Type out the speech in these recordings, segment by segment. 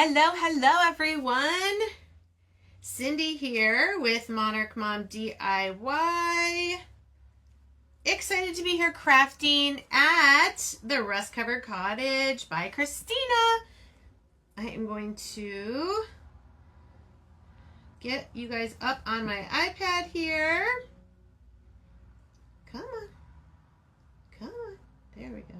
Hello, hello everyone. Cindy here with Monarch Mom DIY. Excited to be here crafting at the Rust Covered Cottage by Christina. I am going to get you guys up on my iPad here. Come on. Come on. There we go.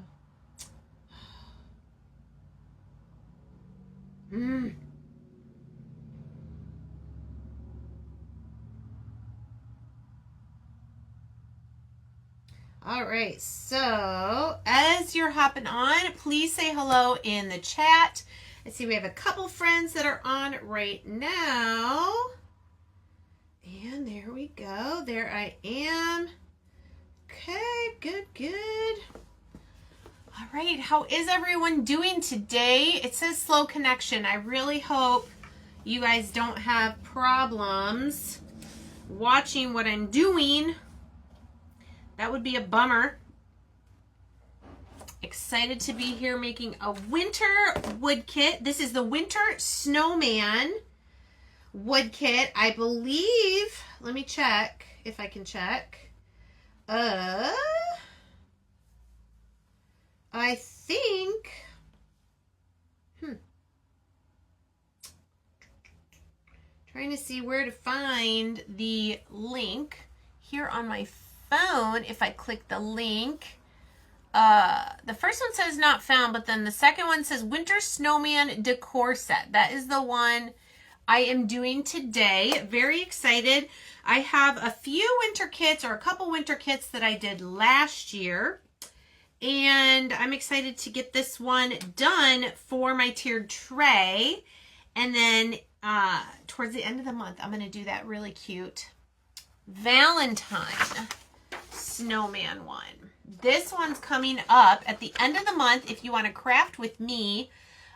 All right, so as you're hopping on, please say hello in the chat. I see we have a couple friends that are on right now. And there we go. There I am. Okay, good, good. All right, how is everyone doing today? It says slow connection. I really hope you guys don't have problems watching what I'm doing. That would be a bummer. Excited to be here making a winter wood kit. This is the Winter Snowman wood kit. I believe, let me check if I can check. I think, trying to see where to find the link here on my phone. If I click the link, the first one says not found, but then the second one says Winter Snowman Decor Set. That is the one I am doing today. Very excited. I have a few winter kits, or a couple winter kits that I did last year. And I'm excited to get this one done for my tiered tray. And then towards the end of the month, I'm going to do that really cute Valentine snowman one. This one's coming up at the end of the month if you want to craft with me.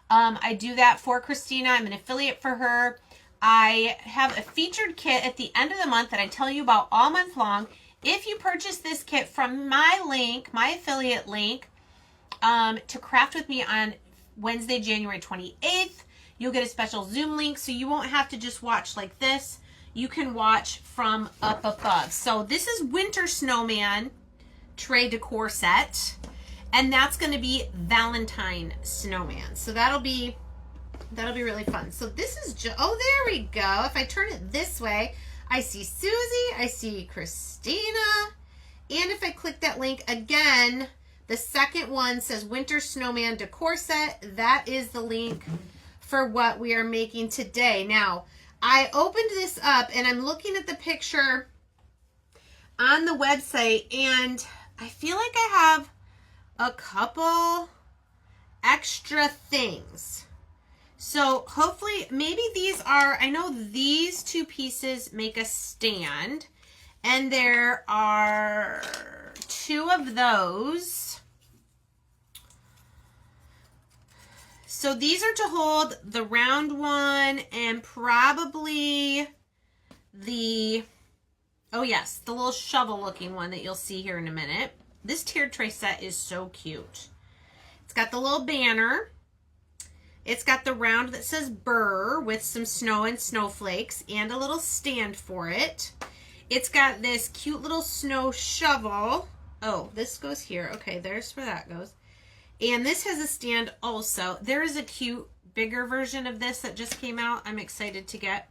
I do that for Christina. I'm an affiliate for her. I have a featured kit at the end of the month that I tell you about all month long. If you purchase this kit from my link, my affiliate link, to craft with me on Wednesday, January 28th, you'll get a special Zoom link, so you won't have to just watch like this. You can watch from up above. So this is Winter Snowman Tray Decor Set, and that's going to be Valentine Snowman. So that'll be really fun. So this is oh, there we go. If I turn it this way, I see Susie, I see Christina, and if I click that link again, the second one says Winter Snowman Decor Set. That is the link for what we are making today. Now, I opened this up and I'm looking at the picture on the website, and I feel like I have a couple extra things. So hopefully, maybe these are, I know these two pieces make a stand, and there are two of those. So these are to hold the round one and probably the, oh yes, the little shovel looking one that you'll see here in a minute. This tiered tray set is so cute. It's got the little banner. It's got the round that says Burr with some snow and snowflakes and a little stand for it. It's got this cute little snow shovel. Oh, this goes here. Okay, there's where that goes. And this has a stand also. There is a cute, bigger version of this that just came out. I'm excited to get.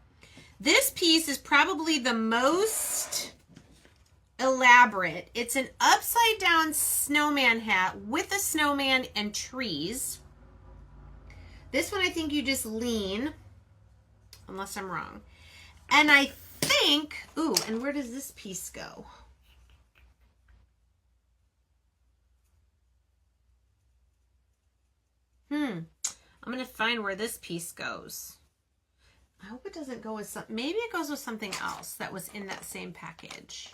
This piece is probably the most elaborate. It's an upside down snowman hat with a snowman and trees. This one, I think you just lean, unless I'm wrong. And I think, ooh, and where does this piece go? I'm going to find where this piece goes. I hope it doesn't go with something. Maybe it goes with something else that was in that same package.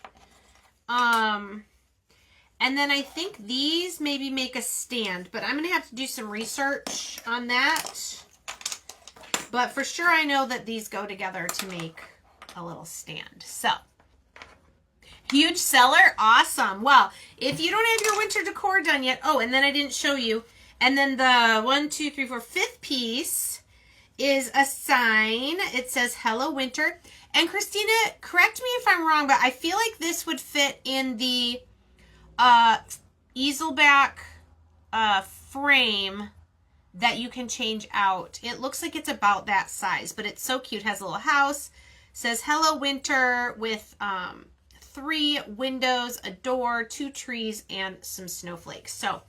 And then I think these maybe make a stand, but I'm going to have to do some research on that. But for sure, I know that these go together to make a little stand. So, huge seller. Awesome. Well, if you don't have your winter decor done yet, oh, and then I didn't show you. And then the 1, 2, 3, 4, 5th piece is a sign. It says Hello Winter. And Christina, correct me if I'm wrong, but I feel like this would fit in the easel back frame that you can change out. It looks like it's about that size, but it's so cute. It has a little house. It says Hello Winter with 3 windows, a door, 2 trees, and some snowflakes. So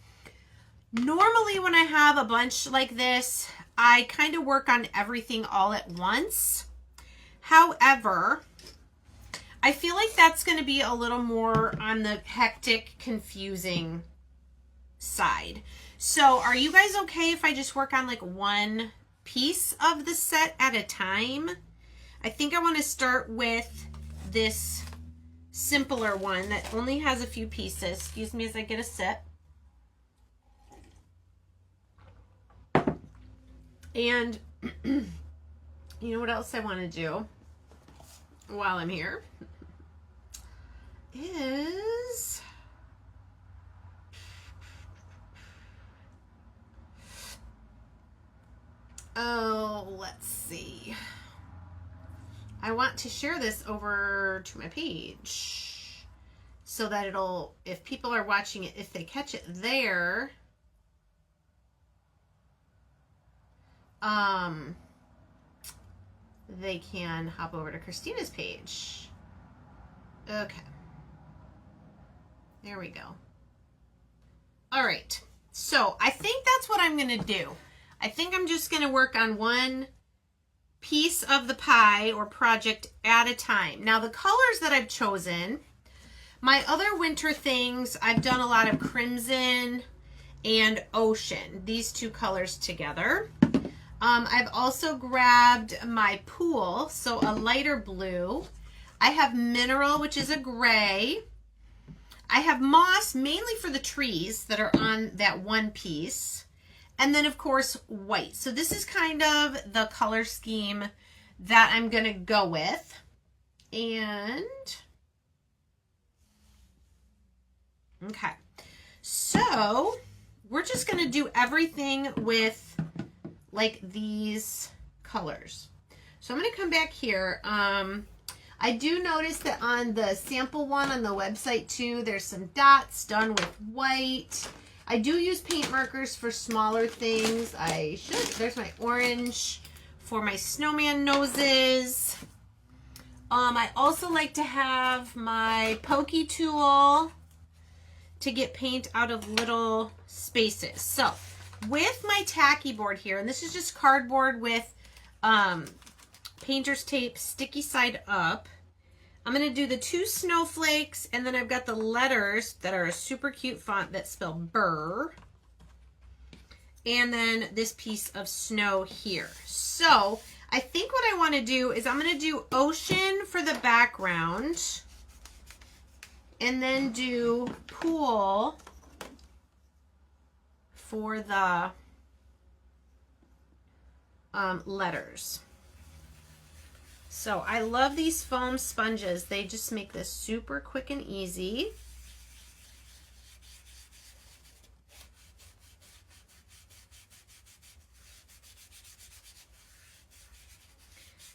normally when I have a bunch like this, I kind of work on everything all at once. However, I feel like that's going to be a little more on the hectic, confusing side. So are you guys okay if I just work on like one piece of the set at a time? I think I want to start with this simpler one that only has a few pieces. Excuse me as I get a sip. And you know what else I want to do while I'm here is let's see. I want to share this over to my page so that it'll, if people are watching it, if they catch it there, they can hop over to Christina's page. Okay. There we go. All right. So I think that's what I'm going to do. I think I'm just going to work on one piece of the pie or project at a time. Now the colors that I've chosen, my other winter things, I've done a lot of crimson and ocean, these 2 colors together. I've also grabbed my pool, so a lighter blue. I have mineral, which is a gray. I have moss, mainly for the trees that are on that one piece. And then, of course, white. So this is kind of the color scheme that I'm going to go with. And, okay. So, we're just going to do everything with, like, these colors. So I'm going to come back here. I do notice that on the sample one on the website, too, there's some dots done with white. I do use paint markers for smaller things. I should. There's my orange for my snowman noses. I also like to have my pokey tool to get paint out of little spaces. So with my tacky board here, and this is just cardboard with painter's tape sticky side up, I'm going to do the 2 snowflakes, and then I've got the letters that are a super cute font that spell burr. And then this piece of snow here. So I think what I want to do is I'm going to do ocean for the background, and then do pool for the letters. So I love these foam sponges. They just make this super quick and easy.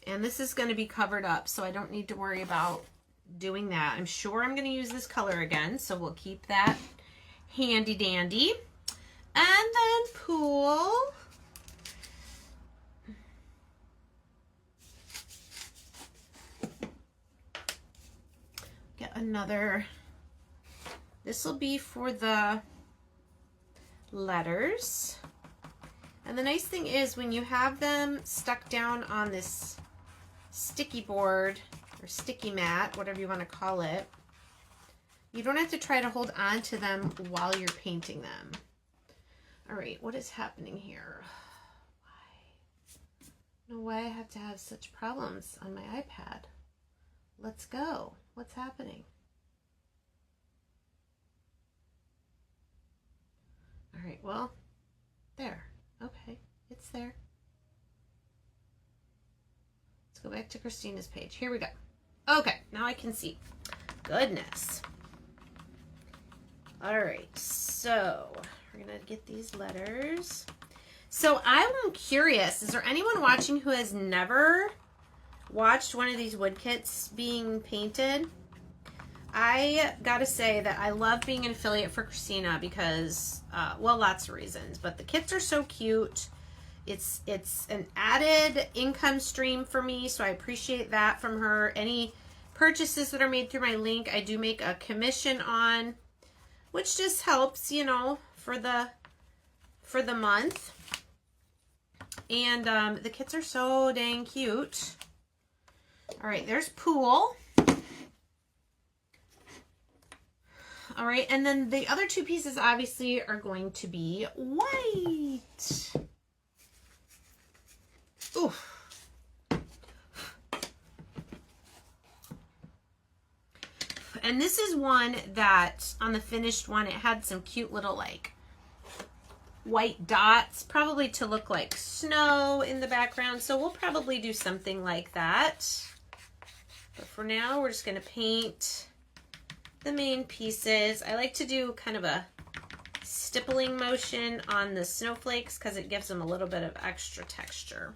And this is going to be covered up, so I don't need to worry about doing that. I'm sure I'm going to use this color again, so we'll keep that handy dandy. And then pool. Get another, this will be for the letters. And the nice thing is when you have them stuck down on this sticky board or sticky mat, whatever you want to call it, you don't have to try to hold on to them while you're painting them. All right, what is happening here? Why? I don't know why I have to have such problems on my iPad. Let's go. What's happening? All right, well, there. Okay, it's there. Let's go back to Christina's page. Here we go. Okay, now I can see. Goodness. All right, so we're gonna get these letters. So I'm curious, is there anyone watching who has never watched one of these wood kits being painted? I gotta say that I love being an affiliate for Christina because, well, lots of reasons, but the kits are so cute. It's an added income stream for me, so I appreciate that from her. Any purchases that are made through my link, I do make a commission on, which just helps, you know, for the month. And the kits are so dang cute. All right, there's Pool. All right, and then the other two pieces obviously are going to be white. Ooh. And this is one that, on the finished one, it had some cute little like white dots, probably to look like snow in the background. So we'll probably do something like that. But for now, we're just going to paint the main pieces. I like to do kind of a stippling motion on the snowflakes because it gives them a little bit of extra texture.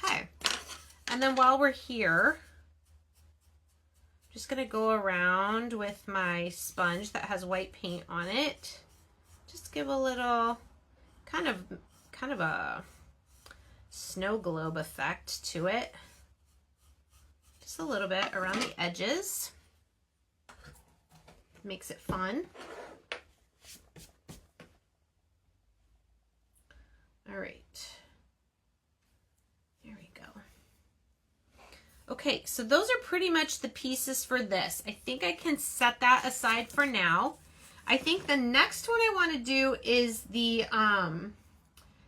Okay. And then while we're here, I'm just going to go around with my sponge that has white paint on it. Just give a little kind of a snow globe effect to it. Just a little bit around the edges. Makes it fun. All right. There we go. Okay, so those are pretty much the pieces for this. I think I can set that aside for now. I think the next one I want to do is the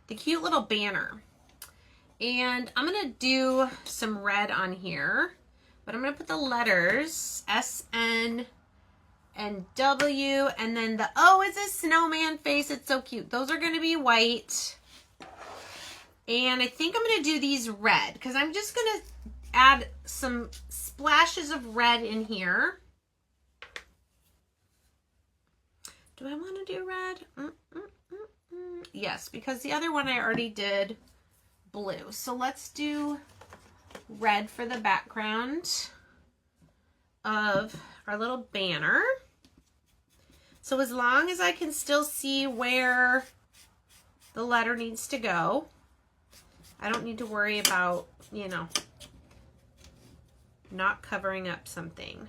cute little banner. And I'm going to do some red on here, but I'm going to put the letters S, N, and W, and then the O is a snowman face. It's so cute. Those are going to be white. And I think I'm going to do these red because I'm just going to add some splashes of red in here. Do I want to do red? Yes, because the other one I already did blue. So let's do red for the background of our little banner. So as long as I can still see where the letter needs to go, I don't need to worry about, you know, not covering up something.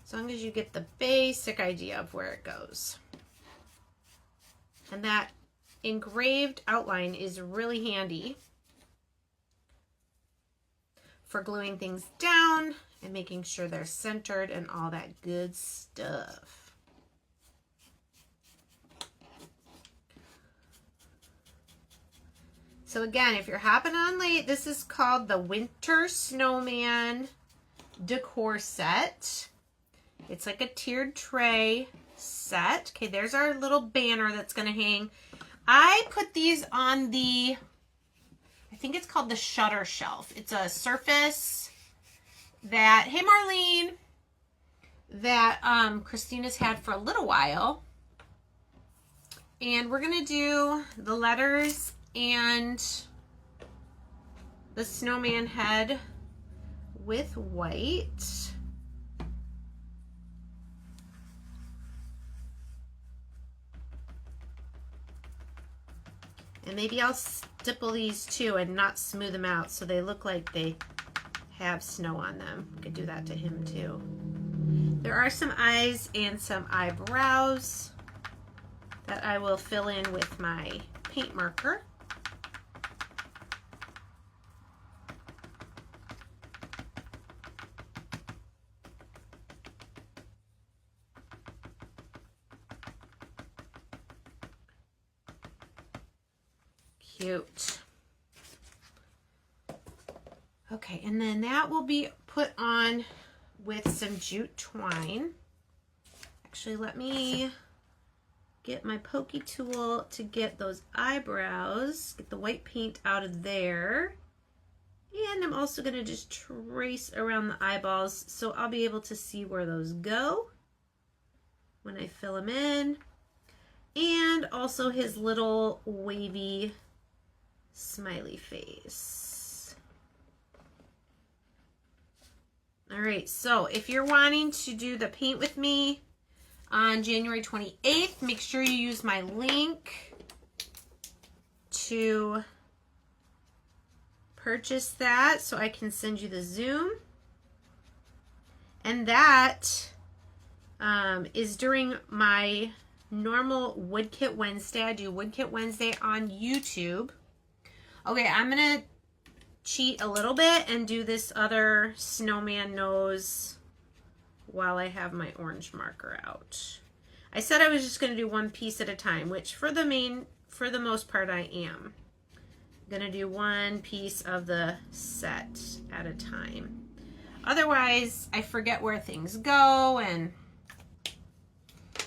As long as you get the basic idea of where it goes. And that engraved outline is really handy for gluing things down and making sure they're centered and all that good stuff. So again, if you're hopping on late, this is called the Winter Snowman Decor Set. It's like a tiered tray set. Okay, there's our little banner that's going to hang. I put these on the, I think it's called the shutter shelf. It's a surface that, hey Marlene, that Christina's had for a little while. And we're going to do the letters and the snowman head with white. And maybe I'll stipple these too and not smooth them out so they look like they have snow on them. I could do that to him too. There are some eyes and some eyebrows that I will fill in with my paint marker. Cute. Okay, and then that will be put on with some jute twine. Actually, let me get my pokey tool to get those eyebrows, get the white paint out of there. And I'm also going to just trace around the eyeballs so I'll be able to see where those go when I fill them in. and also his little wavy smiley face. All right, so if you're wanting to do the paint with me on January 28th, make sure you use my link to purchase that so I can send you the Zoom. And that is during my normal Wood Kit Wednesday. I do Wood Kit Wednesday on YouTube. Okay, I'm going to cheat a little bit and do this other snowman nose while I have my orange marker out. I said I was just going to do one piece at a time, which for the most part I am. I'm going to do one piece of the set at a time. Otherwise, I forget where things go and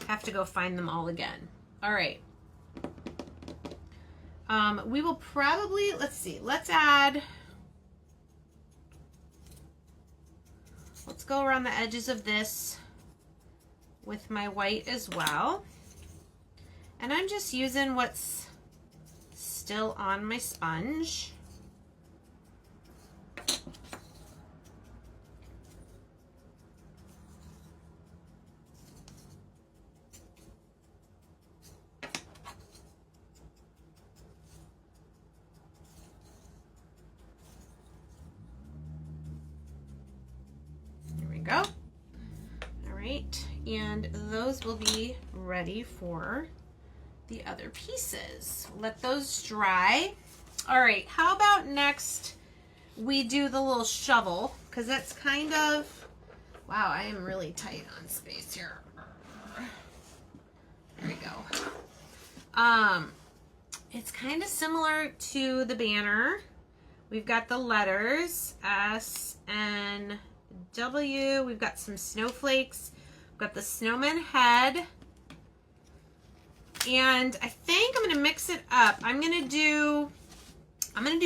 have to go find them all again. All right. We will probably, let's go around the edges of this with my white as well. And I'm just using what's still on my sponge. Go. All right, and those will be ready for the other pieces. Let those dry. All right, how about next we do the little shovel, because that's kind of, wow, I am really tight on space here. There we go. It's kind of similar to the banner. We've got the letters S, N, W. We've got some snowflakes. We've got the snowman head. And I think I'm going to mix it up. I'm going to do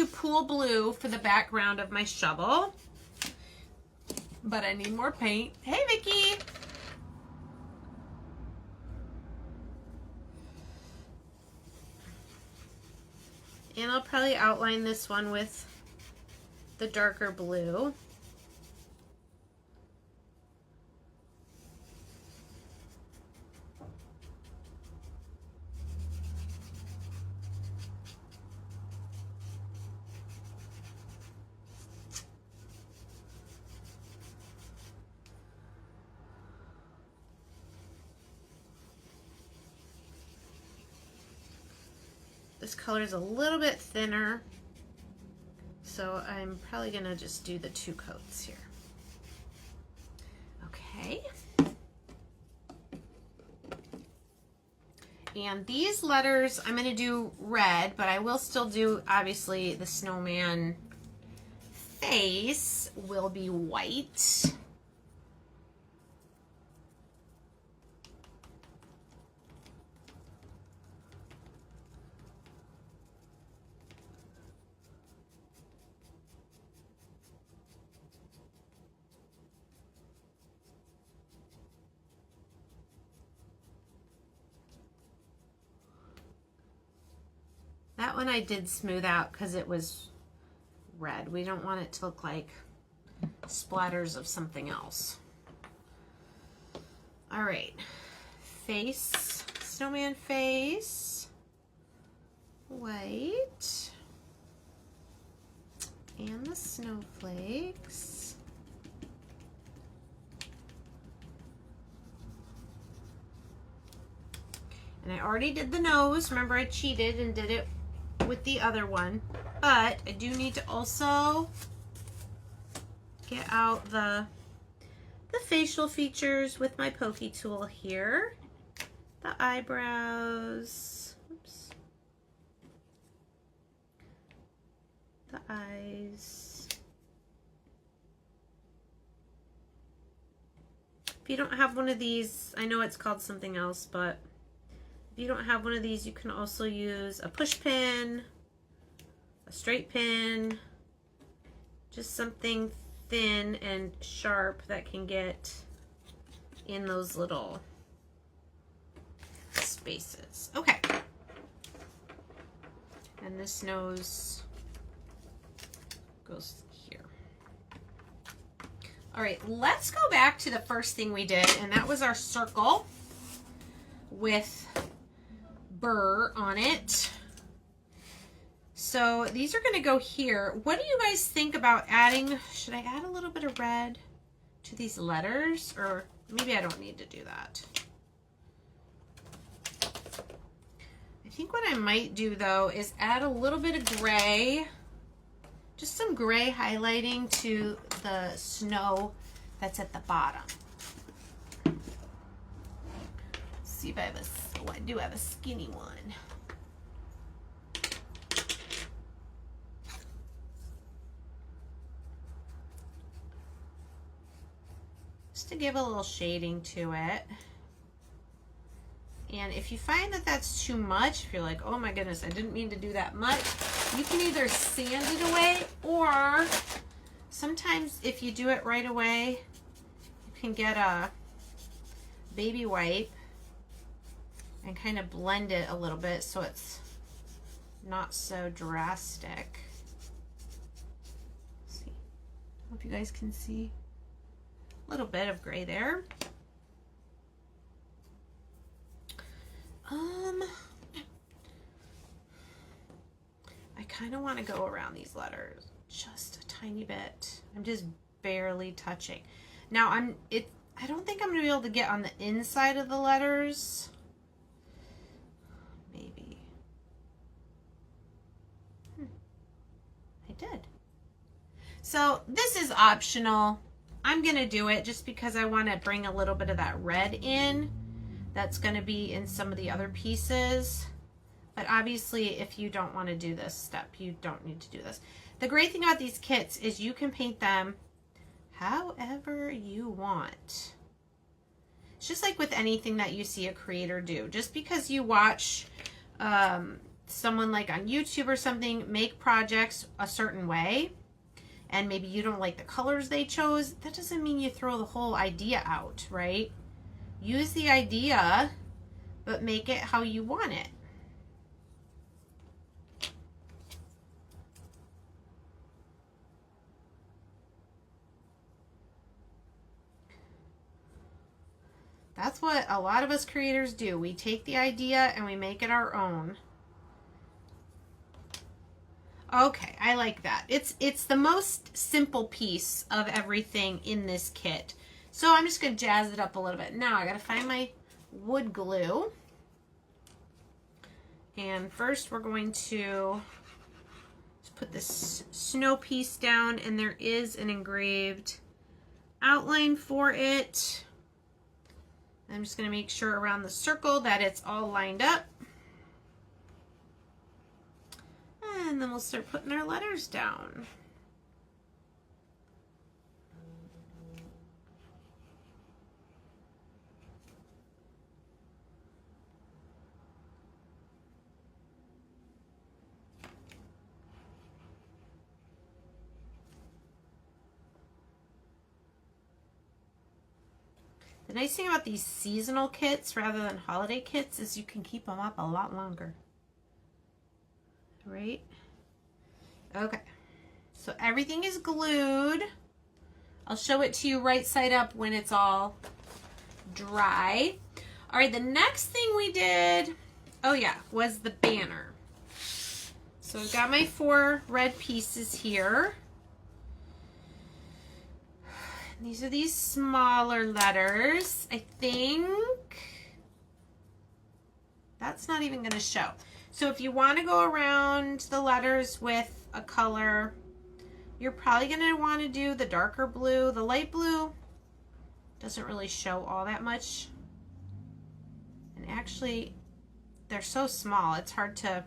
pool blue for the background of my shovel. But I need more paint. Hey, Vicky. And I'll probably outline this one with the darker blue. This color is a little bit thinner, so I'm probably going to just do the 2 coats here. Okay. And these letters, I'm going to do red, but I will still do, obviously, the snowman face will be white. That one I did smooth out because it was red. We don't want it to look like splatters of something else. All right, face, snowman face, white, and the snowflakes. And I already did the nose. Remember, I cheated and did it with the other one, but I do need to also get out the facial features with my pokey tool here. The eyebrows, oops, the eyes. If you don't have one of these, I know it's called something else, but if you don't have one of these, you can also use a push pin, a straight pin, just something thin and sharp that can get in those little spaces. Okay. And this nose goes here. All right, let's go back to the first thing we did, and that was our circle with burr on it. So these are going to go here. What do you guys think about adding, should I add a little bit of red to these letters? Or maybe I don't need to do that. I think what I might do though is add a little bit of gray. Just some gray highlighting to the snow that's at the bottom. Let's see if I have a, oh, I do have a skinny one. Just to give a little shading to it. And if you find that that's too much, if you're like, oh my goodness, I didn't mean to do that much, you can either sand it away, or sometimes if you do it right away, you can get a baby wipe and kind of blend it a little bit so it's not so drastic. Let's see. Hope you guys can see a little bit of gray there. I kind of want to go around these letters just a tiny bit. I'm just barely touching. Now I don't think I'm going to be able to get on the inside of the letters. Maybe. I did. So this is optional. I'm going to do it just because I want to bring a little bit of that red in. That's going to be in some of the other pieces. But obviously, if you don't want to do this step, you don't need to do this. The great thing about these kits is you can paint them however you want. It's just like with anything that you see a creator do. Just because you watch someone like on YouTube or something make projects a certain way, and maybe you don't like the colors they chose, that doesn't mean you throw the whole idea out, right? Use the idea, but make it how you want it. That's what a lot of us creators do. We take the idea and we make it our own. Okay, I like that. It's the most simple piece of everything in this kit. So I'm just going to jazz it up a little bit. Now I got to find my wood glue. And first we're going to just put this snow piece down, and there is an engraved outline for it. I'm just going to make sure around the circle that it's all lined up. And then we'll start putting our letters down. The nice thing about these seasonal kits rather than holiday kits is you can keep them up a lot longer. Right? Okay. So everything is glued. I'll show it to you right side up when it's all dry. All right, the next thing we did, oh yeah, was the banner. So I've got my 4 red pieces here. These are these smaller letters. I think that's not even going to show. So if you want to go around the letters with a color, you're probably going to want to do the darker blue. The light blue doesn't really show all that much. And actually, they're so small, it's hard to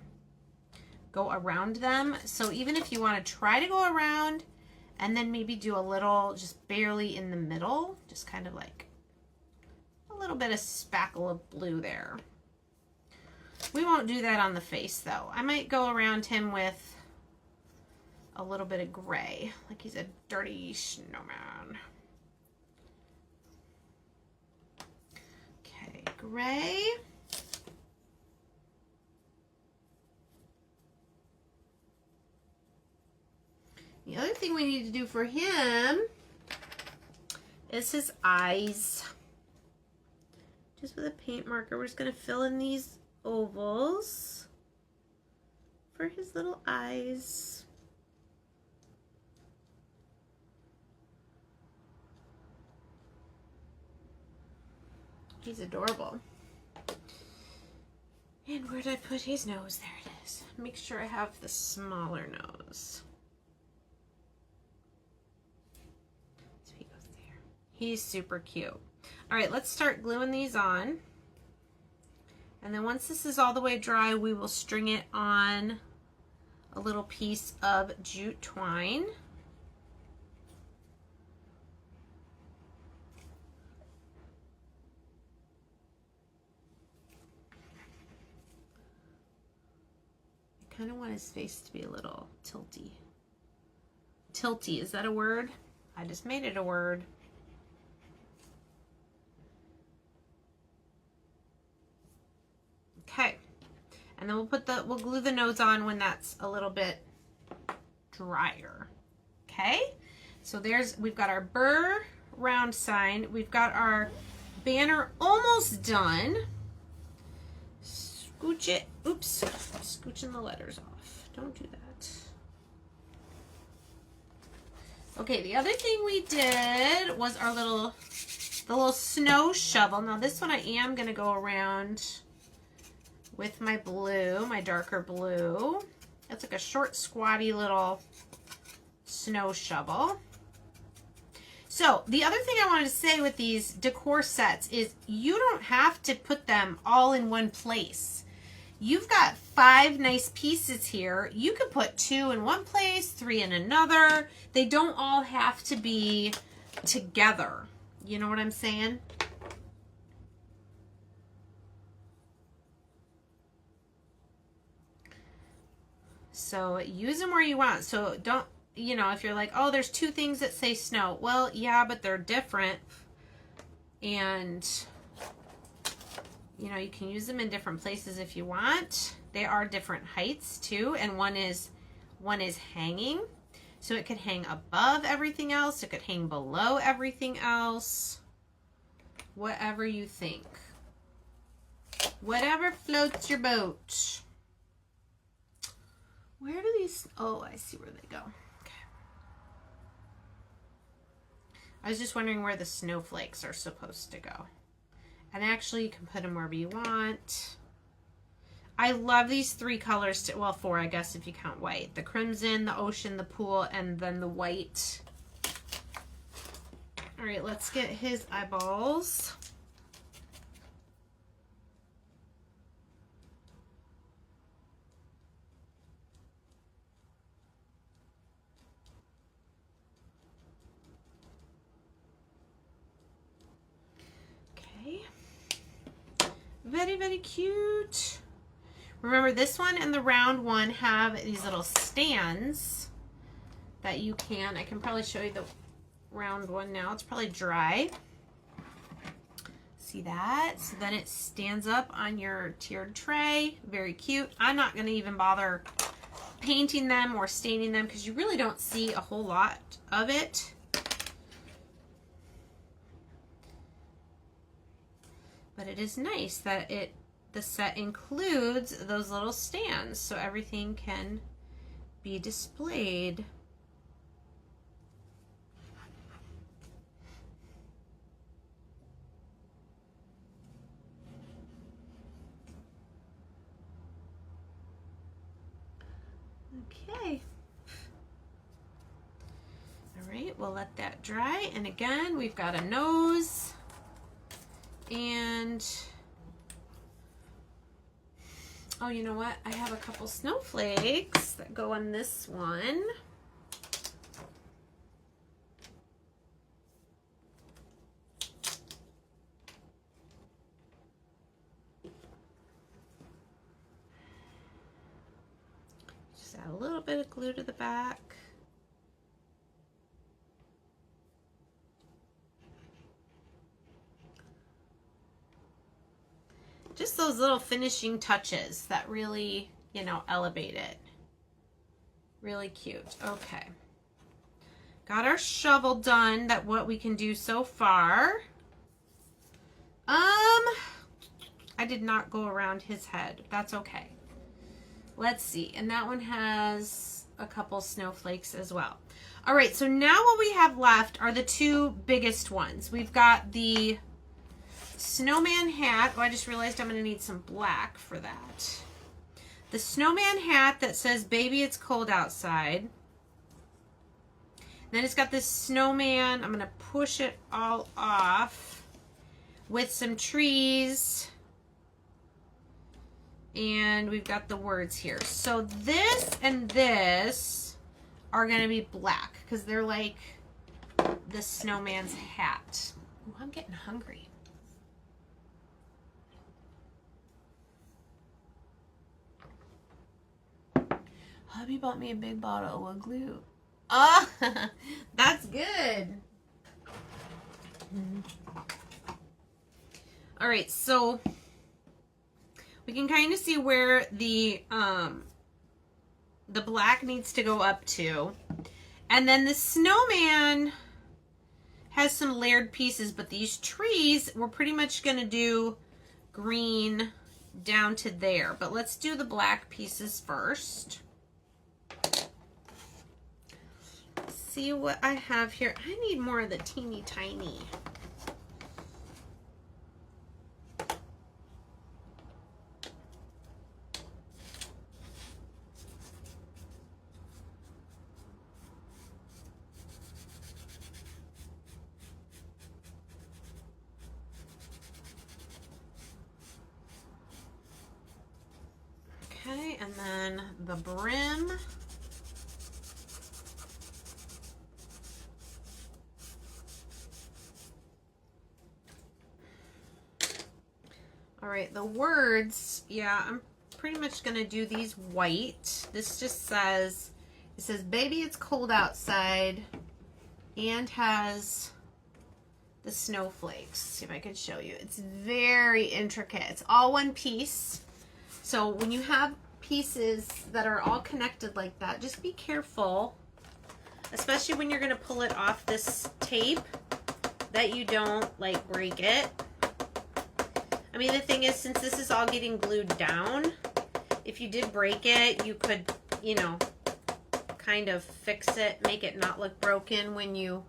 go around them. So even if you want to try to go around and then maybe do a little, just barely in the middle, just kind of like a little bit of spackle of blue there. We won't do that on the face though. I might go around him with a little bit of gray, like he's a dirty snowman. Okay, gray. thing we need to do for him is his eyes. Just with a paint marker, we're just going to fill in these ovals for his little eyes. He's adorable. And where did I put his nose? There it is. Make sure I have the smaller nose. So he goes there. He's super cute. All right, let's start gluing these on. And then once this is all the way dry, we will string it on a little piece of jute twine. I kind of want his face to be a little tilty. Tilty, is that a word? I just made it a word. Okay, and then we'll glue the nose on when that's a little bit drier. Okay, so we've got our burr round sign. We've got our banner almost done. Scooch it. Oops, scooching the letters off. Don't do that. Okay, the other thing we did was the little snow shovel. Now this one I am gonna go around with my blue, my darker blue. It's like a short, squatty little snow shovel. So the other thing I wanted to say with these decor sets is you don't have to put them all in one place. You've got 5 nice pieces here. You could put 2 in one place, 3 in another. They don't all have to be together. You know what I'm saying? So use them where you want. So don't, you know, if you're like, oh, there's 2 things that say snow. Well, yeah, but they're different. And, you know, you can use them in different places if you want. They are different heights too. And one is hanging. So it could hang above everything else. It could hang below everything else. Whatever you think. Whatever floats your boat. Where do these, oh, I see where they go. Okay. I was just wondering where the snowflakes are supposed to go. And actually you can put them wherever you want. I love these 3 colors, well 4 I guess if you count white. The crimson, the ocean, the pool, and then the white. All right, let's get his eyeballs. Very, very cute. Remember, this one and the round one have these little stands that I can probably show you the round one now. It's probably dry. See that? So then it stands up on your tiered tray. Very cute. I'm not going to even bother painting them or staining them because you really don't see a whole lot of it. But it is nice that the set includes those little stands so everything can be displayed. Okay. All right, we'll let that dry. And again, we've got a nose. And, oh, you know what? I have a couple snowflakes that go on this one. Just add a little bit of glue to the back. Just those little finishing touches that really, you know, elevate it. Really cute. Okay. Got our shovel done. That what we can do so far. I did not go around his head. That's okay. Let's see. And that one has a couple snowflakes as well. All right, so now what we have left are the two biggest ones. We've got the snowman hat. Oh, I just realized I'm going to need some black for that. The snowman hat that says, "Baby, it's cold outside." Then it's got this snowman. I'm going to push it all off with some trees. And we've got the words here. So this and this are going to be black because they're like the snowman's hat. Ooh, I'm getting hungry. Hubby bought me a big bottle of glue. Oh, that's good. All right, so we can kind of see where the black needs to go up to. And then the snowman has some layered pieces, but these trees, we're pretty much going to do green down to there. But let's do the black pieces first. See what I have here. I need more of the teeny tiny. Okay, and then the brim. All right, the words, yeah, I'm pretty much going to do these white. This just says, it says, "Baby, it's cold outside," and has the snowflakes. See if I can show you. It's very intricate. It's all one piece. So when you have pieces that are all connected like that, just be careful, especially when you're going to pull it off this tape, that you don't like break it. I mean, the thing is, since this is all getting glued down, if you did break it, you could, you know, kind of fix it, make it not look broken when you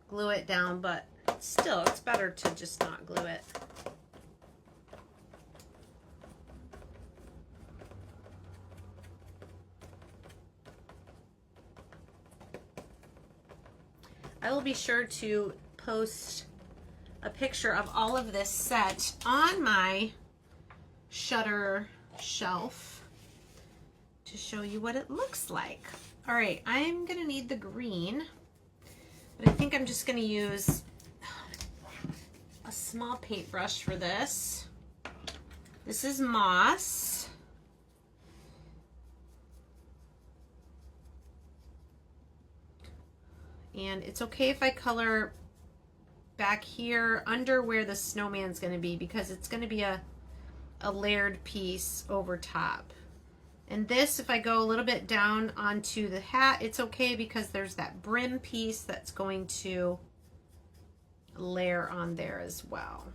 glue it down, but still, it's better to just not glue it. I will be sure to post a picture of all of this set on my shutter shelf to show you what it looks like. All right, I'm gonna need the green, but I think I'm just gonna use a small paintbrush for this. This is moss. And it's okay if I color back here under where the snowman's going to be, because it's going to be a layered piece over top. And this, if I go a little bit down onto the hat, it's okay because there's that brim piece that's going to layer on there as well.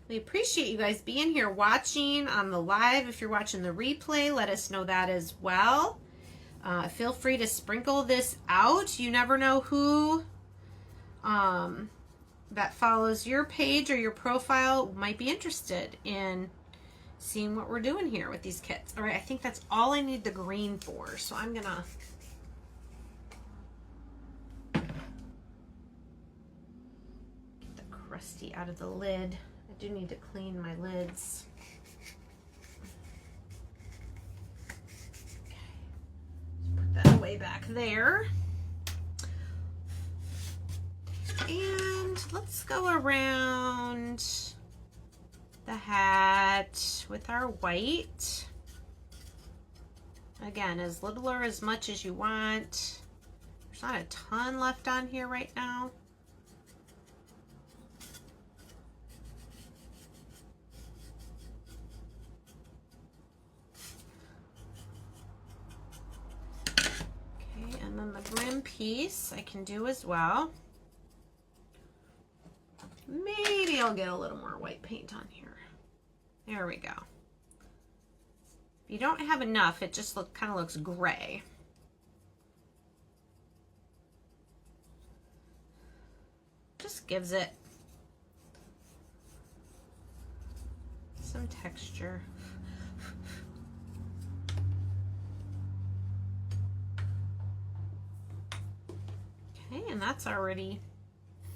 We appreciate you guys being here watching on the live. If you're watching the replay, let us know that as well. Feel free to sprinkle this out. You never know who that follows your page or your profile might be interested in seeing what we're doing here with these kits. All right, I think that's all I need the green for. So I'm gonna get the crusty out of the lid. I do need to clean my lids. Okay, put that away back there. And let's go around the hat with our white. Again, as little or as much as you want. There's not a ton left on here right now. piece I can do as well. Maybe I'll get a little more white paint on here. There we go. If you don't have enough, it just kind of looks gray. Just gives it some texture. Okay, and that's already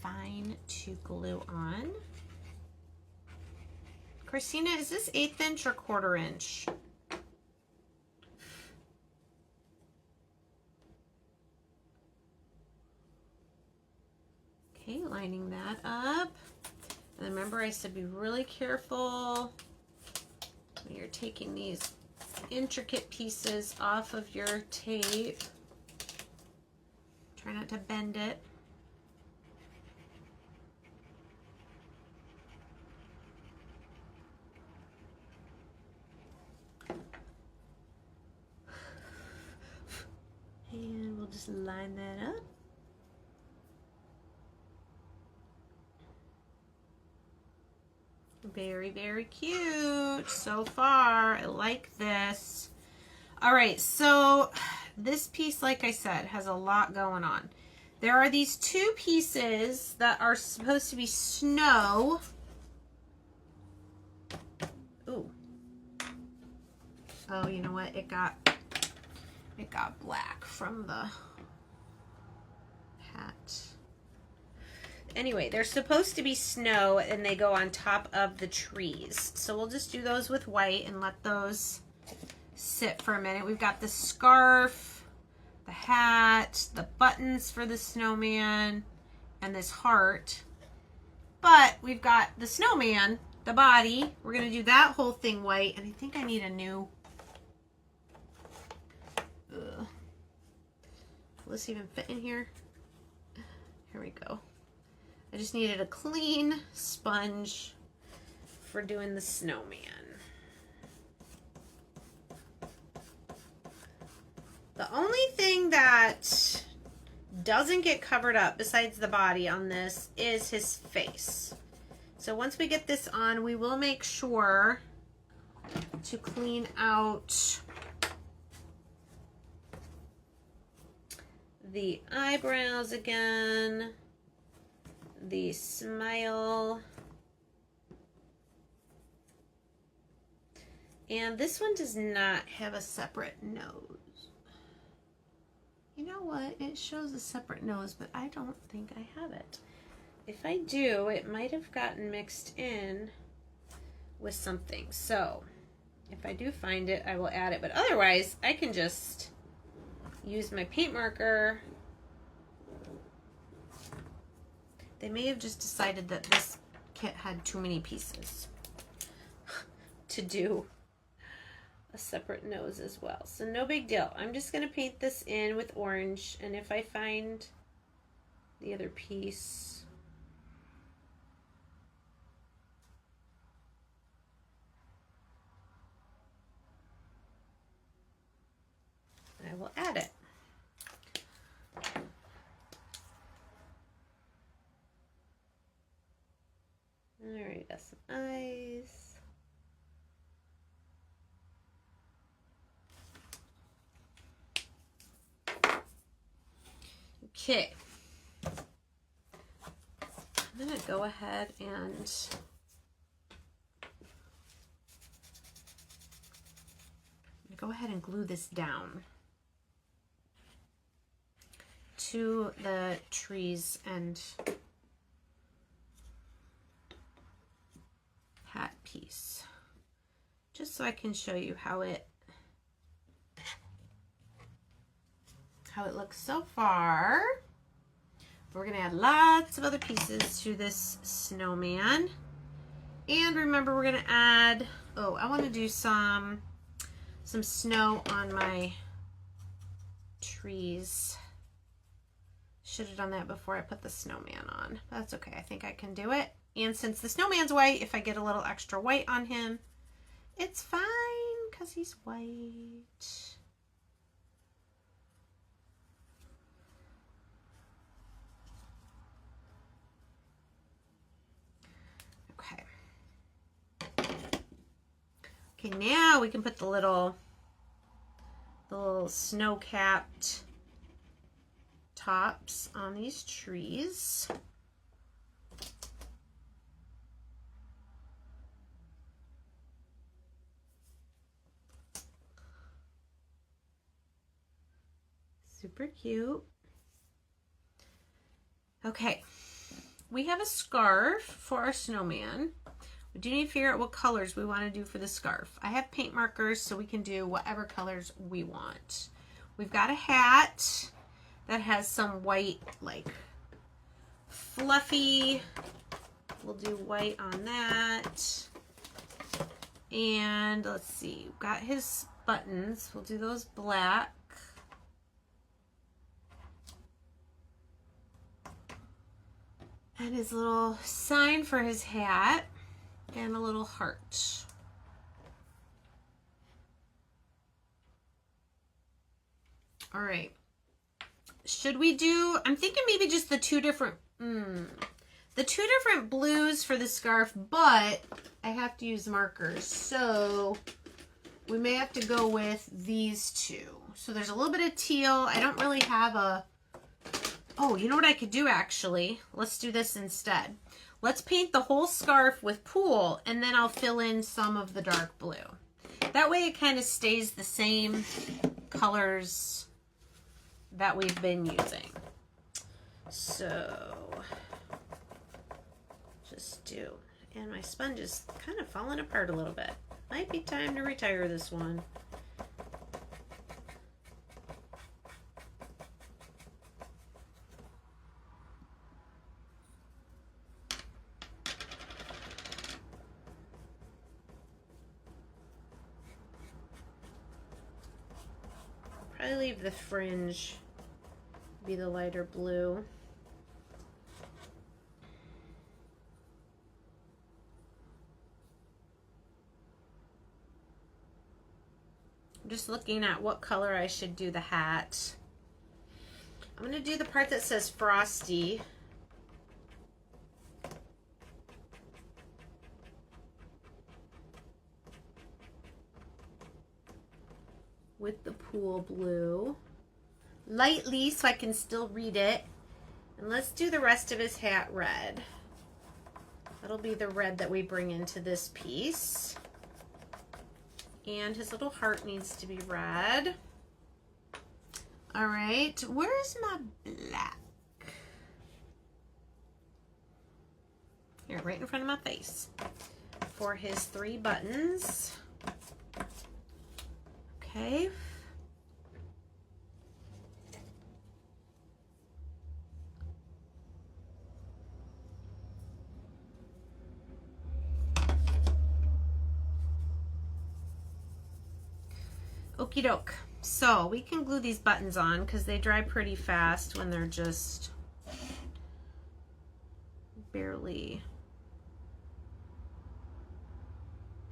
fine to glue on. Christina, is this 1/8 inch or 1/4 inch? Okay, lining that up. And remember I said be really careful when you're taking these intricate pieces off of your tape. Try not to bend it. And we'll just line that up. Very, very cute so far. I like this. All right, so this piece, like I said, has a lot going on. There are these 2 pieces that are supposed to be snow. Ooh. Oh, you know what? It got black from the hat. Anyway, they're supposed to be snow and they go on top of the trees. So we'll just do those with white and let those sit for a minute. We've got the scarf, the hat, the buttons for the snowman, and this heart. But we've got the snowman, the body. We're going to do that whole thing white. And I think I need a new... Will this even fit in here? Here we go. I just needed a clean sponge for doing the snowman. The only thing that doesn't get covered up besides the body on this is his face. So once we get this on, we will make sure to clean out the eyebrows again, the smile, and this one does not have a separate nose. You know what? It shows a separate nose, but I don't think I have it. If I do, it might have gotten mixed in with something. So if I do find it, I will add it, but otherwise I can just use my paint marker. They may have just decided that this kit had too many pieces to do a separate nose as well. So no big deal. I'm just going to paint this in with orange, and if I find the other piece, I will add it. Alright, got some eyes. Okay. I'm going to go ahead and glue this down to the trees and hat piece, just so I can show you how it looks so far. We're gonna add lots of other pieces to this snowman, and remember we're gonna add, oh, I want to do some snow on my trees. Should have done that before I put the snowman on. That's okay, I think I can do it. And since the snowman's white, if I get a little extra white on him, it's fine because he's white. Okay, now we can put the little snow-capped tops on these trees. Super cute. Okay, we have a scarf for our snowman. We do need to figure out what colors we want to do for the scarf. I have paint markers, so we can do whatever colors we want. We've got a hat that has some white, like, fluffy. We'll do white on that. And let's see, we've got his buttons. We'll do those black. And his little sign for his hat. And a little heart. All right. Should we do, I'm thinking maybe just the two different blues for the scarf, but I have to use markers. So we may have to go with these two. So there's a little bit of teal. I don't really have a, oh, you know what I could do actually? Let's do this instead. Let's paint the whole scarf with pool, and then I'll fill in some of the dark blue. That way it kind of stays the same colors that we've been using. So, just do. And my sponge is kind of falling apart a little bit. Might be time to retire this one. Probably leave the fringe be the lighter blue. I'm just looking at what color I should do the hat. I'm going to do the part that says Frosty. With the pool blue. Lightly so I can still read it. And let's do the rest of his hat red. That'll be the red that we bring into this piece. And his little heart needs to be red. All right, where's my black? Here, right in front of my face. For his 3 buttons. Okay. Okie doke. So we can glue these buttons on because they dry pretty fast when they're just barely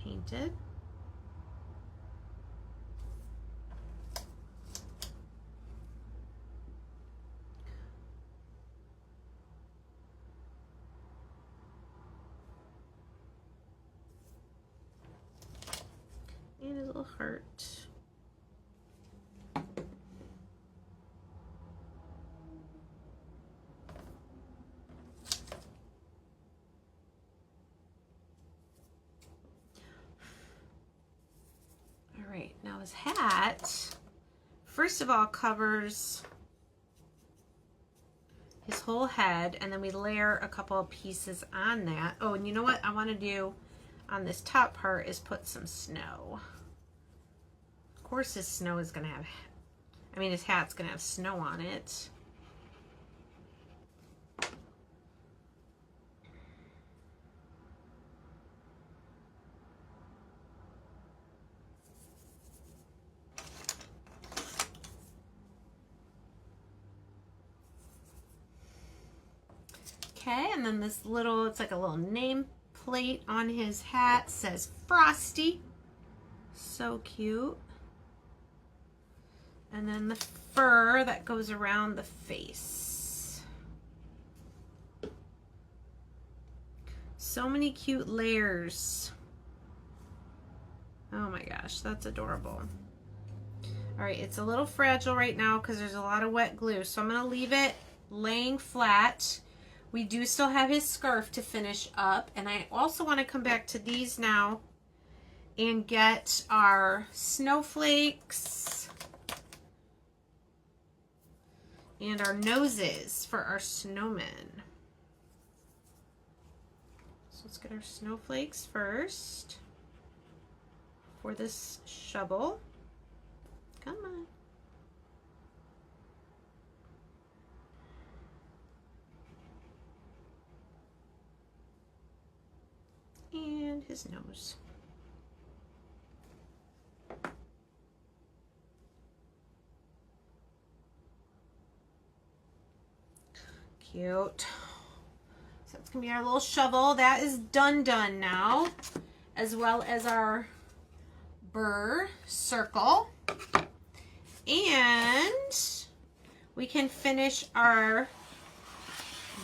painted. And his little heart. All right, now his hat, first of all, covers his whole head, and then we layer a couple of pieces on that. Oh, and you know what I want to do on this top part is put some snow. Of course his snow is gonna have, I mean his hat's gonna have snow on it. Okay, and then this little, it's like a little name plate on his hat, says Frosty. So cute. And then the fur that goes around the face. So many cute layers. Oh my gosh, that's adorable. All right, it's a little fragile right now because there's a lot of wet glue, so I'm going to leave it laying flat. We do still have his scarf to finish up, and I also want to come back to these now and get our snowflakes and our noses for our snowmen. So let's get our snowflakes first for this shovel. Come on. And his nose. Cute. So it's gonna be our little shovel. That is done now, as well as our burr circle. And we can finish our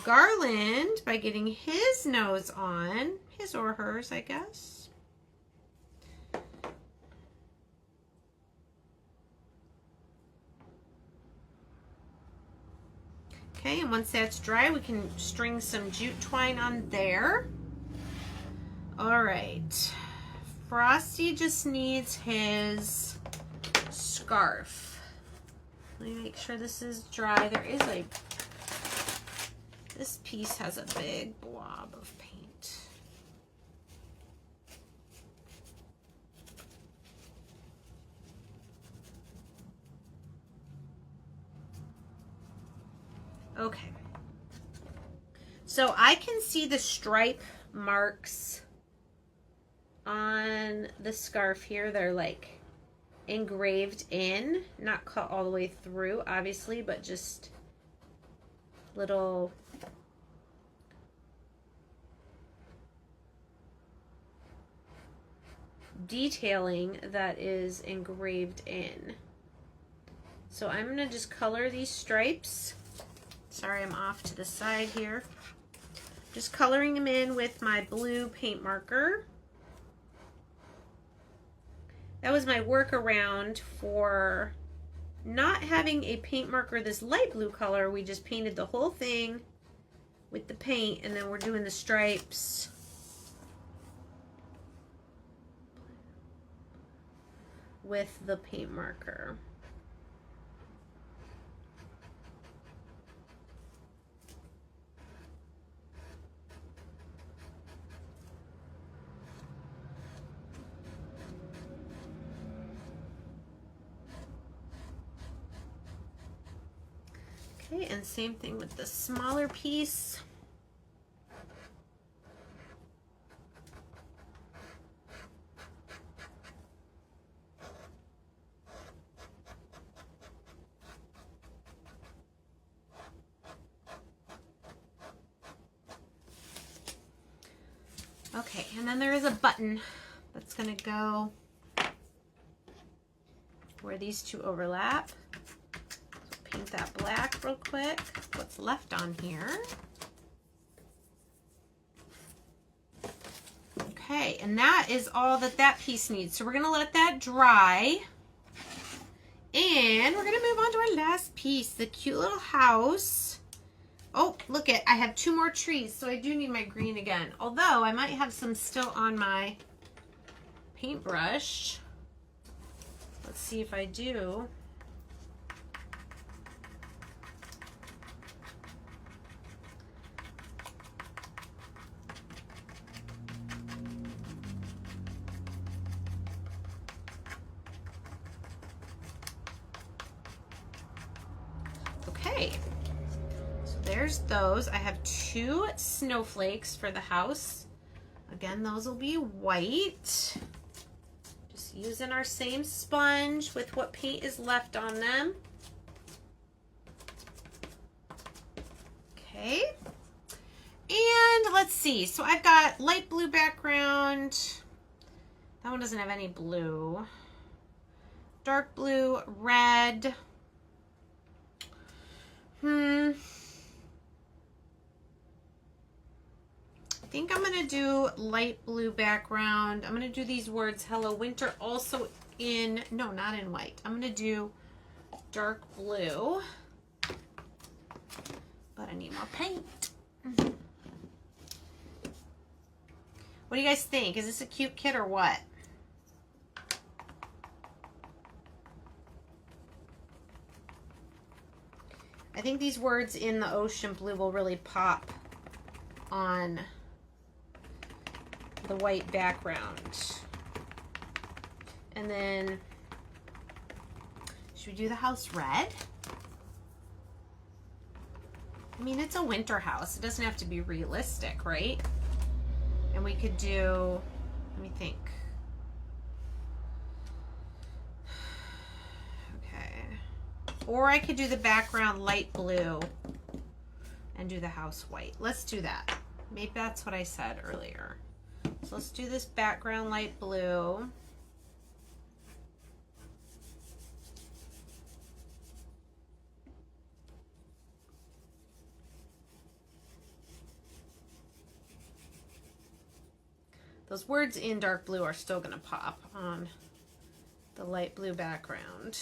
garland by getting his nose on, his or hers, I guess. Okay, and once that's dry, we can string some jute twine on there. All right, Frosty just needs his scarf. Let me make sure this is dry. There is this piece has a big blob of paint. Okay. So I can see the stripe marks on the scarf here. They're like engraved in, not cut all the way through, obviously, but just little detailing that is engraved in. So I'm going to just color these stripes. Sorry, I'm off to the side here. Just coloring them in with my blue paint marker. That was my workaround for not having a paint marker this light blue color. We just painted the whole thing with the paint, and then we're doing the stripes with the paint marker. Okay, and same thing with the smaller piece. Okay, and then there is a button that's going to go where these two overlap. So paint that black real quick. What's left on here. Okay, and that is all that that piece needs. So we're going to let that dry. And we're going to move on to our last piece, the cute little house. Oh, look it, I have 2 more trees, so I do need my green again. Although I might have some still on my paintbrush. Let's see if I do. Okay. There's those. I have 2 snowflakes for the house. Again, those will be white. Just using our same sponge with what paint is left on them. Okay. And let's see. So I've got light blue background. That one doesn't have any blue. Dark blue, red. think I'm going to do light blue background. I'm going to do these words, Hello Winter, also in, no, not in white. I'm going to do dark blue, but I need more paint. What do you guys think? Is this a cute kit or what? I think these words in the ocean blue will really pop on the white background. And then, should we do the house red? I mean, it's a winter house. It doesn't have to be realistic, right? And we could do, let me think. Or I could do the background light blue and do the house white. Let's do that. Maybe that's what I said earlier. So let's do this background light blue. Those words in dark blue are still going to pop on the light blue background.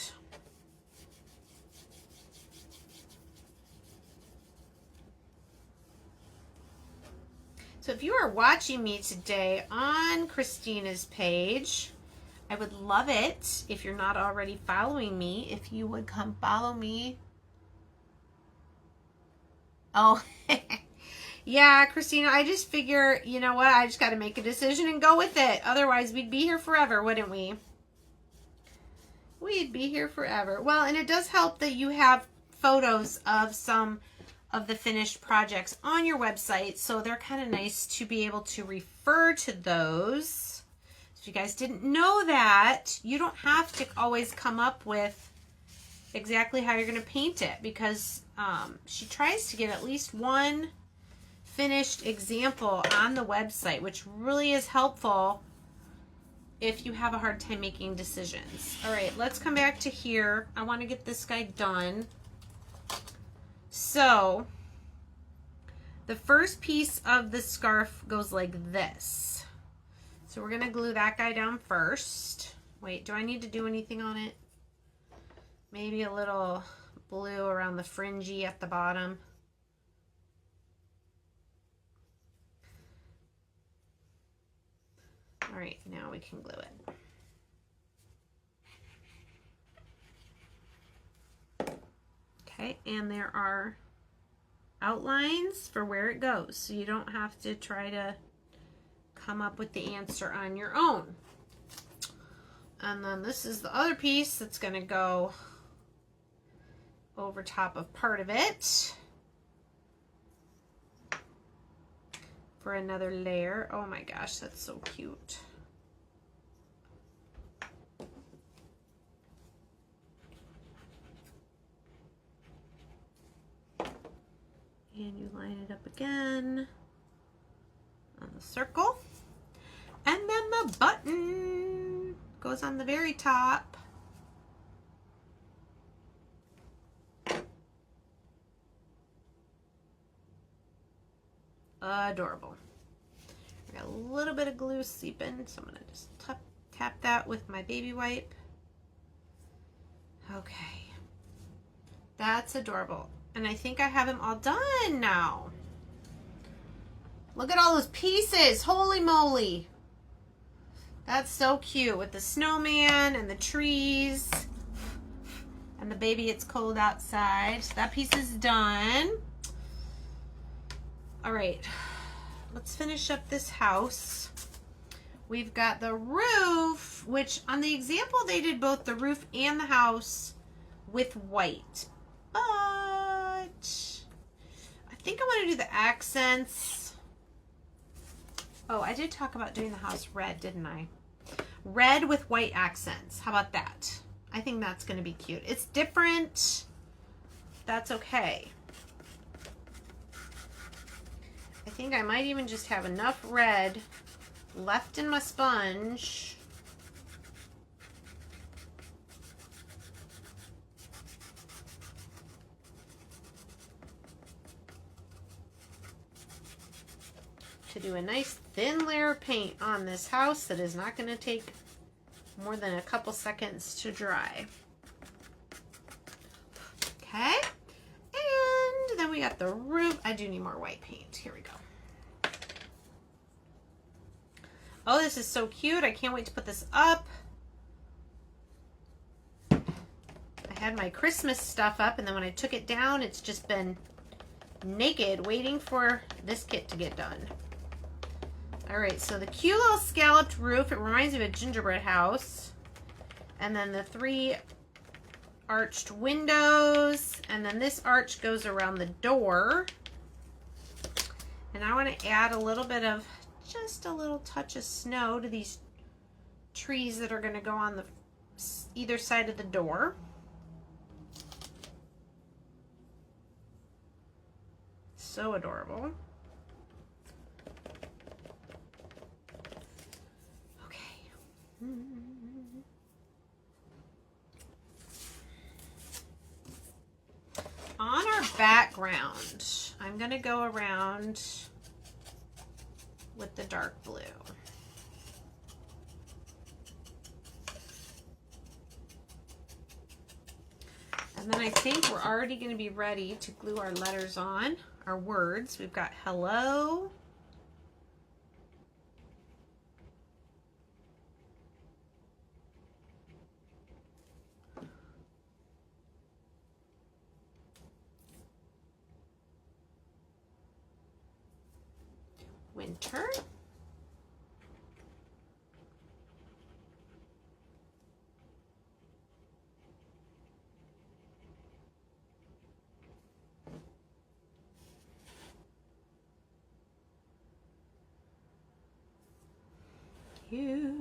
So if you are watching me today on Christina's page, I would love it if you're not already following me, if you would come follow me. Oh, yeah, Christina, I just figure, you know what? I just got to make a decision and go with it. Otherwise, we'd be here forever, wouldn't we? We'd be here forever. Well, and it does help that you have photos of some of the finished projects on your website, so they're kind of nice to be able to refer to those. If you guys didn't know that, you don't have to always come up with exactly how you're going to paint it, because she tries to get at least one finished example on the website, which really is helpful if you have a hard time making decisions. All right, let's come back to here. I want to get this guy done. So the first piece of the scarf goes like this. So we're going to glue that guy down first. Wait, do I need to do anything on it? Maybe a little blue around the fringy at the bottom. All right, now we can glue it. Okay, and there are outlines for where it goes, so you don't have to try to come up with the answer on your own. And then this is the other piece that's going to go over top of part of it for another layer. Oh my gosh, that's so cute. And you line it up again on the circle. And then the button goes on the very top. Adorable. I got a little bit of glue seeping, so I'm going to just tap that with my baby wipe. Okay. That's adorable. And I think I have them all done now. Look at all those pieces. Holy moly. That's so cute with the snowman and the trees and the baby It's Cold Outside. So that piece is done. All right, let's finish up this house. We've got the roof, which on the example they did both the roof and the house with white. But I think I want to do the accents. Oh, I did talk about doing the house red, didn't I? Red with white accents. How about that? I think that's going to be cute. It's different. That's okay. I think I might even just have enough red left in my sponge to do a nice thin layer of paint on this house that is not going to take more than a couple seconds to dry. Okay, and then we got the roof. I do need more white paint. Here we go. Oh, this is so cute. I can't wait to put this up. I had my Christmas stuff up, and then when I took it down, it's just been naked waiting for this kit to get done. All right, so the cute little scalloped roof, it reminds me of a gingerbread house. And then the 3 arched windows, and then this arch goes around the door. And I want to add a little bit of, just a little touch of snow to these trees that are going to go on the either side of the door. So adorable. Okay. On our background, I'm going to go around with the dark blue. And then I think we're already going to be ready to glue our letters on, our words. We've got hello, winter, cute.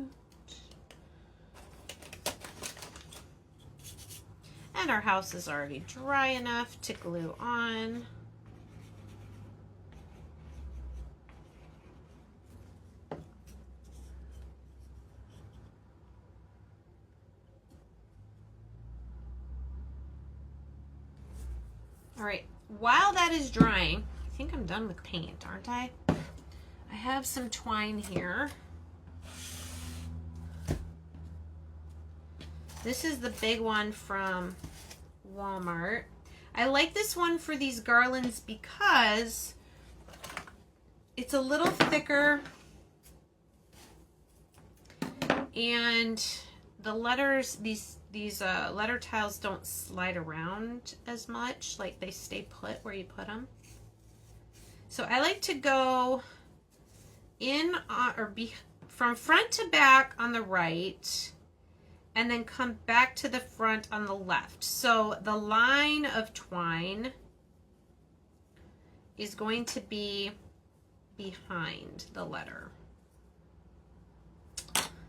And our house is already dry enough to glue on. All right, while that is drying, I think I'm done with paint, aren't I? I have some twine here. This is the big one from Walmart. I like this one for these garlands because it's a little thicker and the letters, these letter tiles don't slide around as much, like they stay put where you put them. So I like to go in from front to back on the right and then come back to the front on the left. So the line of twine is going to be behind the letter.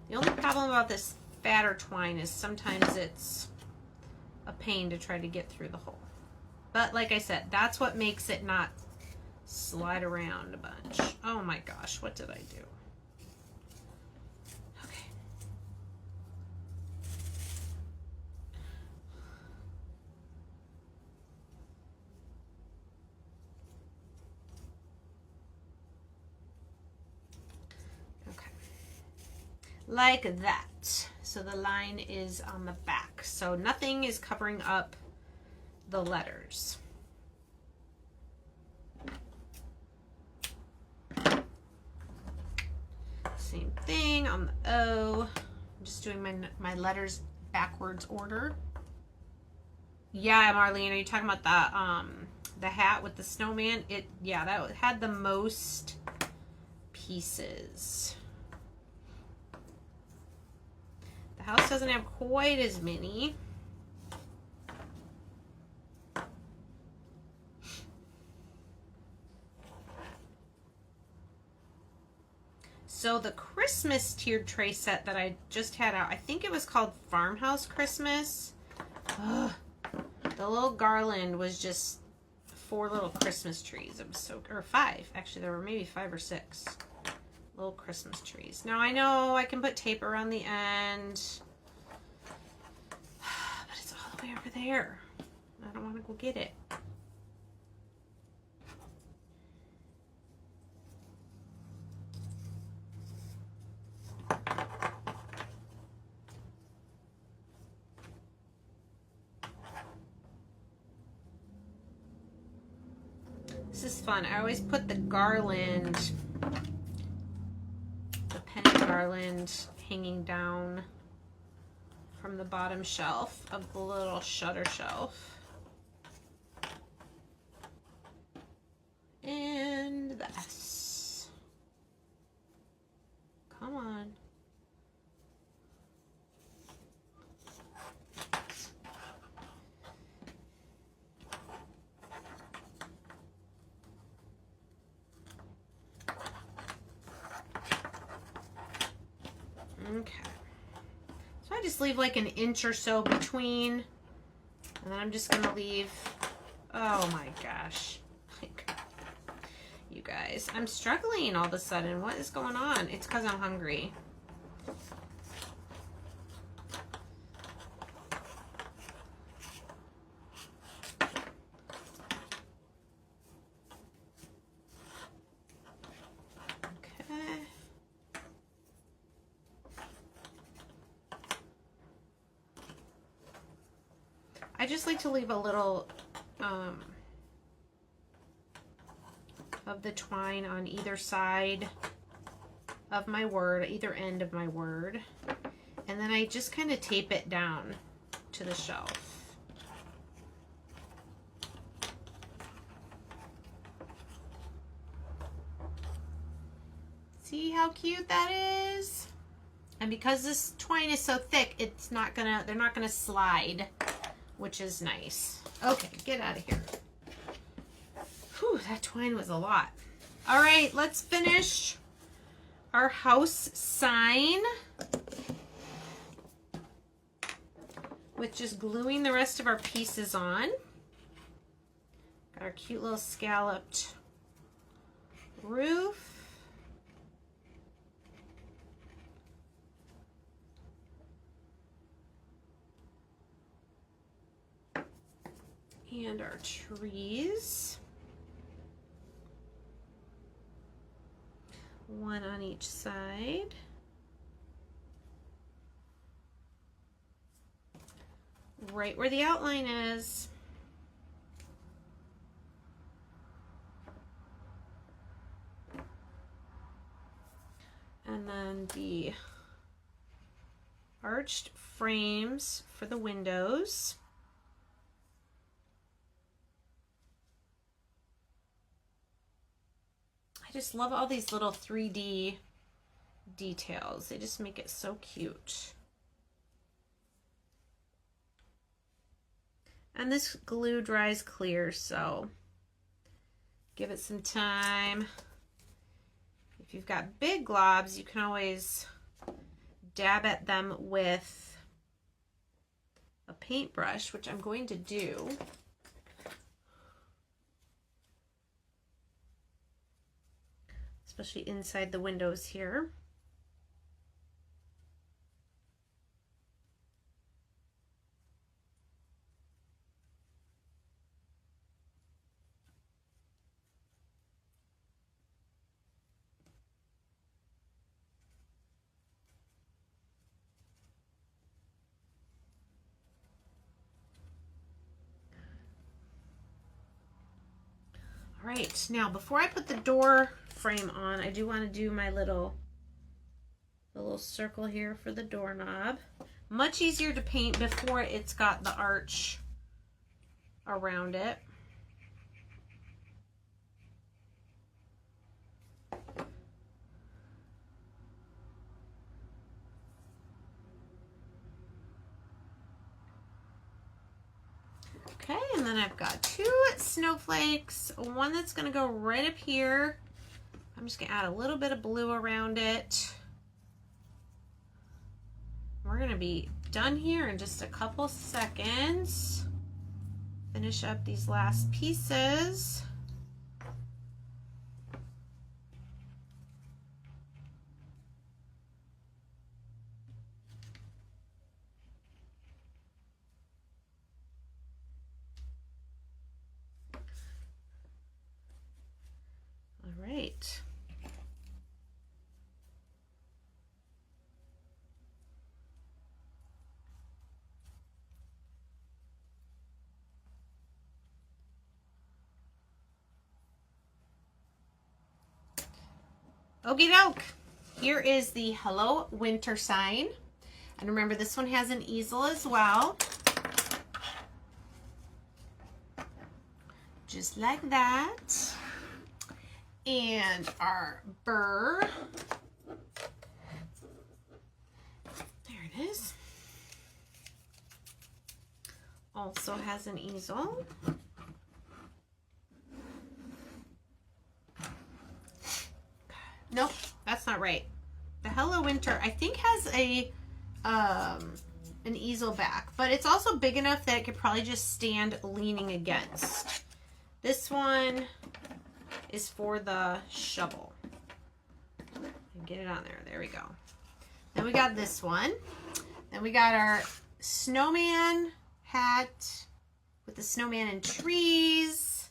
The only problem about this fatter twine is sometimes it's a pain to try to get through the hole. But like I said, that's what makes it not slide around a bunch. Oh my gosh, what did I do? Okay. Okay. Like that. So the line is on the back. So nothing is covering up the letters. Same thing on the O. I'm just doing my letters backwards order. Yeah, Marlene, are you talking about the hat with the snowman? Yeah, that had the most pieces. The house doesn't have quite as many. So the Christmas tiered tray set that I just had out, I think it was called Farmhouse Christmas. Ugh. The little garland was just 4 little Christmas trees. It was so, or 5. Actually, there were maybe 5 or 6 little Christmas trees. Now I know I can put tape around the end, but it's all the way over there. I don't want to go get it. This is fun. I always put the garland, the penny garland, hanging down from the bottom shelf of the little shutter shelf. And this. Come on. Okay. So I just leave like an inch or so between, and then I'm just gonna leave, oh my gosh. You guys, I'm struggling all of a sudden. What is going on? It's because I'm hungry. Okay. I just like to leave a little of the twine on either side of my word, either end of my word, and then I just kind of tape it down to the shelf. See how cute that is? And because this twine is so thick, it's not gonna, they're not gonna slide, which is nice. Okay, get out of here. Whew, that twine was a lot. All right, let's finish our house sign with just gluing the rest of our pieces on. Got our cute little scalloped roof. And our trees. One on each side. Right where the outline is. And then the arched frames for the windows. I just love all these little 3D details. They just make it so cute. And this glue dries clear, so give it some time. If you've got big globs, you can always dab at them with a paintbrush, which I'm going to do. Especially inside the windows here. All right, now before I put the door frame on, I do want to do my little circle here for the doorknob. Much easier to paint before it's got the arch around it. Okay, and then I've got two snowflakes, one that's going to go right up here. I'm just going to add a little bit of blue around it. We're going to be done here in just a couple seconds. Finish up these last pieces. All right. Okie doke. Here is the Hello Winter sign. And remember, this one has an easel as well. Just like that. And our burr. There it is. Also has an easel. Nope, that's not right. The Hello Winter, I think, has a an easel back, but it's also big enough that it could probably just stand leaning against. This one is for the shovel. Get it on there. There we go. Then we got this one. Then we got our snowman hat with the snowman and trees.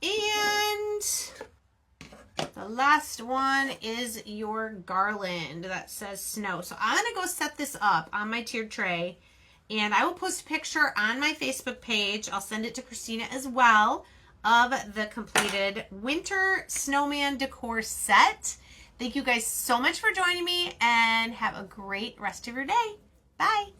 And the last one is your garland that says snow. So I'm going to go set this up on my tiered tray, and I will post a picture on my Facebook page. I'll send it to Christina as well of the completed winter snowman decor set. Thank you guys so much for joining me, and have a great rest of your day. Bye.